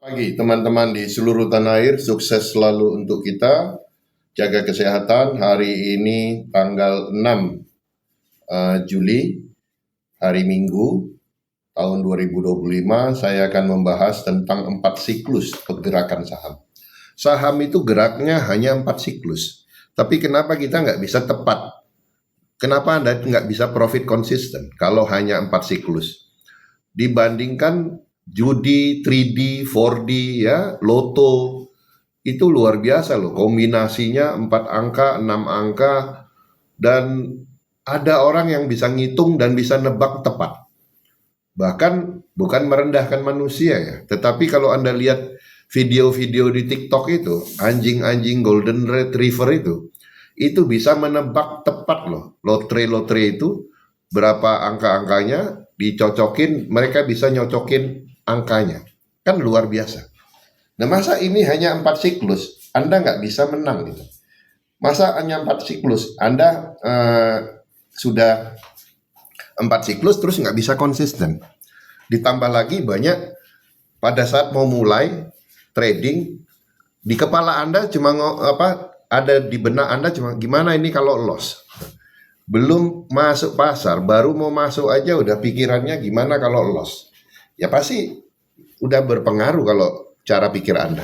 Pagi teman-teman di seluruh tanah air, sukses selalu untuk kita. Jaga kesehatan. Hari ini tanggal 6 Juli, hari Minggu tahun 2025, saya akan membahas tentang 4 siklus pergerakan saham. Saham itu geraknya hanya 4 siklus. Tapi kenapa kita nggak bisa tepat? Kenapa Anda nggak bisa profit konsisten kalau hanya 4 siklus? Dibandingkan judi, 3D, 4D, ya, loto, itu luar biasa loh. Kombinasinya 4 angka, 6 angka, dan ada orang yang bisa ngitung dan bisa nebak tepat. Bahkan bukan merendahkan manusia ya, tetapi kalau Anda lihat video-video di TikTok itu, anjing-anjing golden retriever itu bisa menebak tepat loh. Lotre-lotre itu berapa angka-angkanya, dicocokin, mereka bisa nyocokin angkanya. Kan luar biasa. Nah, masa ini hanya 4 siklus, Anda nggak bisa menang gitu. Masa hanya 4 siklus, Anda sudah 4 siklus terus nggak bisa konsisten. Ditambah lagi banyak pada saat mau mulai trading, di kepala Anda cuma ada di benak Anda cuma gimana ini kalau loss. Belum masuk pasar, baru mau masuk aja udah pikirannya gimana kalau loss. Ya pasti udah berpengaruh kalau cara pikir Anda.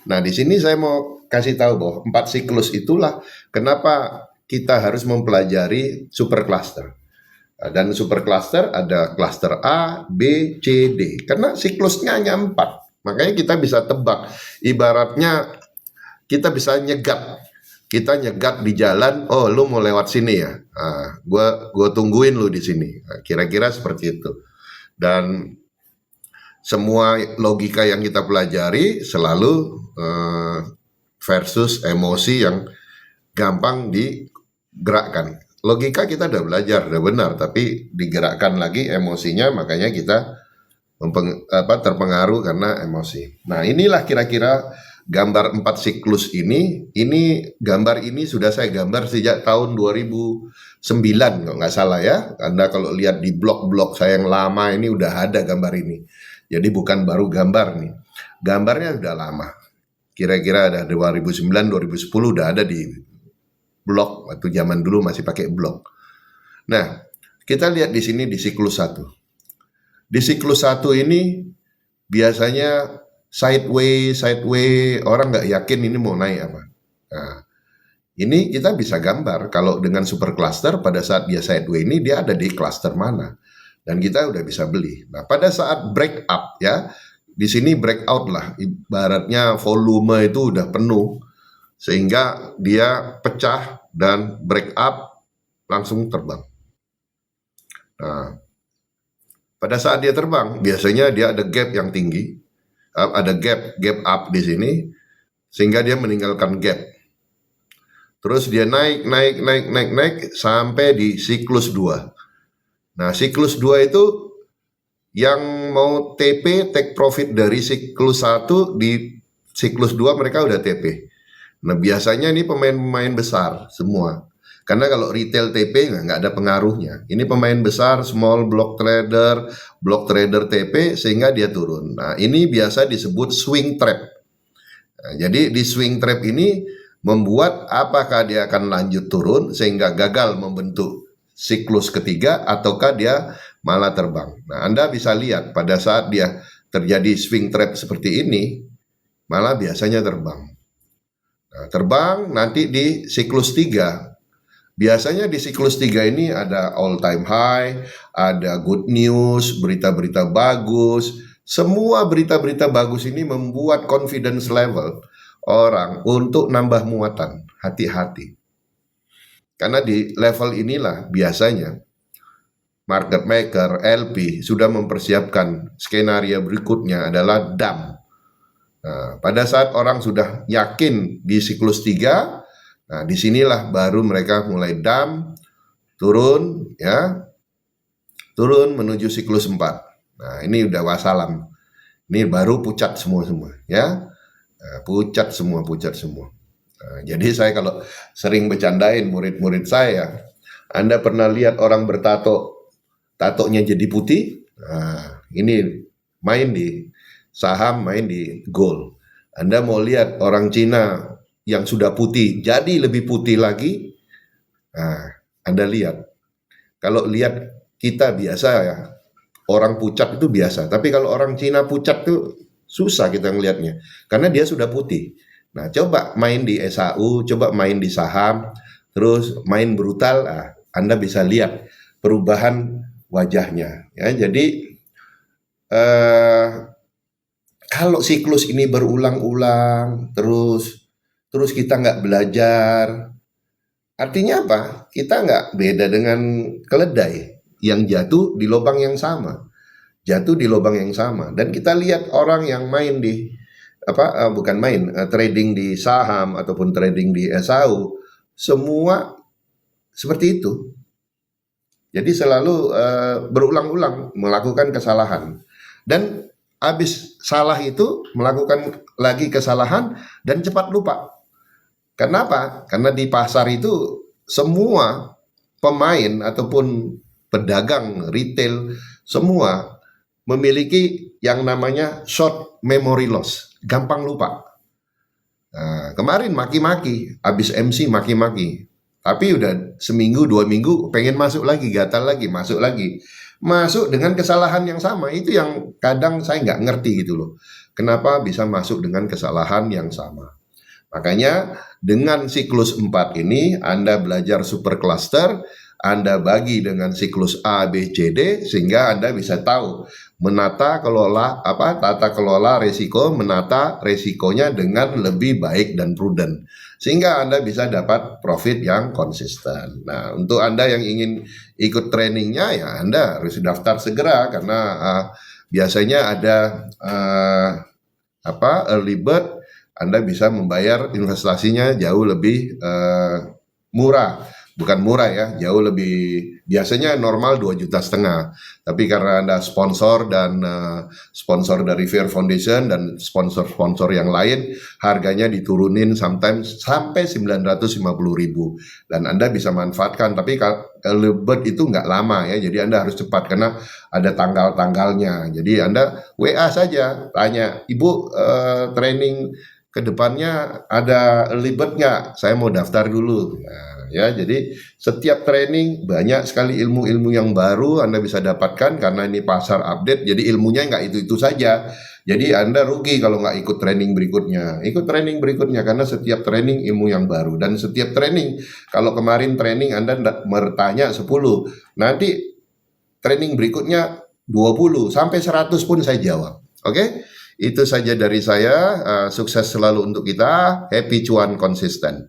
Nah, di sini saya mau kasih tahu bahwa 4 siklus itulah kenapa kita harus mempelajari super cluster. Dan super cluster ada cluster A, B, C, D. Karena siklusnya hanya 4. Makanya kita bisa tebak. Ibaratnya kita bisa nyegat. Kita nyegat di jalan, oh lu mau lewat sini ya, gua tungguin lu di sini. Nah, kira-kira seperti itu. Dan semua logika yang kita pelajari selalu versus emosi yang gampang digerakkan. Logika kita udah belajar, udah benar, tapi digerakkan lagi emosinya, makanya kita terpengaruh karena emosi. Nah, inilah kira-kira gambar 4 siklus ini gambar ini sudah saya gambar sejak tahun 2009 kalau nggak salah ya. Anda kalau lihat di blog-blog saya yang lama ini udah ada gambar ini. Jadi bukan baru gambar nih. Gambarnya udah lama. Kira-kira ada 2009, 2010 udah ada di blog, waktu zaman dulu masih pakai blog. Nah, kita lihat di sini di siklus 1. Di siklus 1 ini biasanya sideways, orang nggak yakin ini mau naik apa. Nah, ini kita bisa gambar kalau dengan super cluster pada saat dia sideways ini dia ada di cluster mana. Dan kita udah bisa beli. Nah, pada saat break up ya, di sini breakout lah, ibaratnya volume itu udah penuh sehingga dia pecah dan break up langsung terbang. Nah, pada saat dia terbang, biasanya dia ada gap yang tinggi, ada gap up di sini, sehingga dia meninggalkan gap. Terus dia naik sampai di siklus 2. Nah, siklus 2 itu yang mau TP, take profit dari siklus 1 di siklus 2 mereka udah TP. Nah, biasanya ini pemain-pemain besar semua. Karena kalau retail TP nggak ada pengaruhnya. Ini pemain besar, small block trader TP sehingga dia turun. Nah, ini biasa disebut swing trap. Nah, jadi di swing trap ini membuat apakah dia akan lanjut turun sehingga gagal membentuk siklus ketiga ataukah dia malah terbang. Nah, Anda bisa lihat pada saat dia terjadi swing trap seperti ini, malah biasanya terbang. Nah, terbang nanti di siklus 3. Biasanya di siklus 3 ini ada all time high, ada good news, berita-berita bagus. Semua berita-berita bagus ini membuat confidence level orang untuk nambah muatan. Hati-hati. Karena di level inilah biasanya market maker, LP sudah mempersiapkan skenario berikutnya adalah dump. Nah, pada saat orang sudah yakin di siklus 3, nah disinilah baru mereka mulai dump, turun ya, turun menuju siklus 4. Nah, ini udah wassalam. Ini baru pucat semua ya. Nah, pucat semua. Nah, jadi saya kalau sering bercandain murid-murid saya, Anda pernah lihat orang bertato, tatonya jadi putih? Nah, ini main di saham main di gold. Anda mau lihat orang Cina yang sudah putih jadi lebih putih lagi, nah, Anda lihat. Kalau lihat kita biasa ya, orang pucat itu biasa. Tapi kalau orang Cina pucat tuh susah kita ngelihatnya, karena dia sudah putih. Nah, coba main di SAU, coba main di saham, terus main brutal, Anda bisa lihat perubahan wajahnya. Ya, jadi eh, kalau siklus ini berulang-ulang, terus kita nggak belajar, artinya apa? Kita nggak beda dengan keledai yang jatuh di lubang yang sama, jatuh di lubang yang sama. Dan kita lihat orang yang main di bukan main, trading di saham ataupun trading di SAU, semua seperti itu. Jadi selalu berulang-ulang melakukan kesalahan, dan habis salah itu melakukan lagi kesalahan dan cepat lupa. Kenapa? Karena di pasar itu semua pemain ataupun pedagang retail semua memiliki yang namanya short memory loss, gampang lupa. Nah, kemarin maki-maki, habis MC maki-maki, tapi udah seminggu 2 minggu pengen masuk lagi, gatal lagi, masuk dengan kesalahan yang sama. Itu yang kadang saya nggak ngerti gitu loh, kenapa bisa masuk dengan kesalahan yang sama. Makanya dengan siklus 4 ini Anda belajar super cluster, Anda bagi dengan siklus A, B, C, D, sehingga Anda bisa tahu tata kelola resiko, menata resikonya dengan lebih baik dan prudent, sehingga Anda bisa dapat profit yang konsisten. Nah, untuk Anda yang ingin ikut trainingnya, ya Anda harus daftar segera, karena biasanya ada early bird. Anda bisa membayar investasinya jauh lebih murah. Bukan murah ya, jauh lebih, biasanya normal 2,5 juta. Tapi karena Anda sponsor dan sponsor dari Fair Foundation dan sponsor-sponsor yang lain, harganya diturunin sometimes sampai 950.000. Dan Anda bisa manfaatkan, tapi kalau bird itu nggak lama ya, jadi Anda harus cepat karena ada tanggal-tanggalnya. Jadi Anda WA saja, tanya, Ibu training kedepannya ada early bird nggak? Saya mau daftar dulu. Nah, ya, jadi setiap training banyak sekali ilmu-ilmu yang baru Anda bisa dapatkan, karena ini pasar update. Jadi ilmunya nggak itu-itu saja. Jadi Anda rugi kalau nggak ikut training berikutnya. Ikut training berikutnya, karena setiap training ilmu yang baru. Dan setiap training, kalau kemarin training Anda bertanya 10, nanti training berikutnya 20 sampai 100 pun saya jawab. Oke? Itu saja dari saya. Sukses selalu untuk kita. Happy cuan konsisten.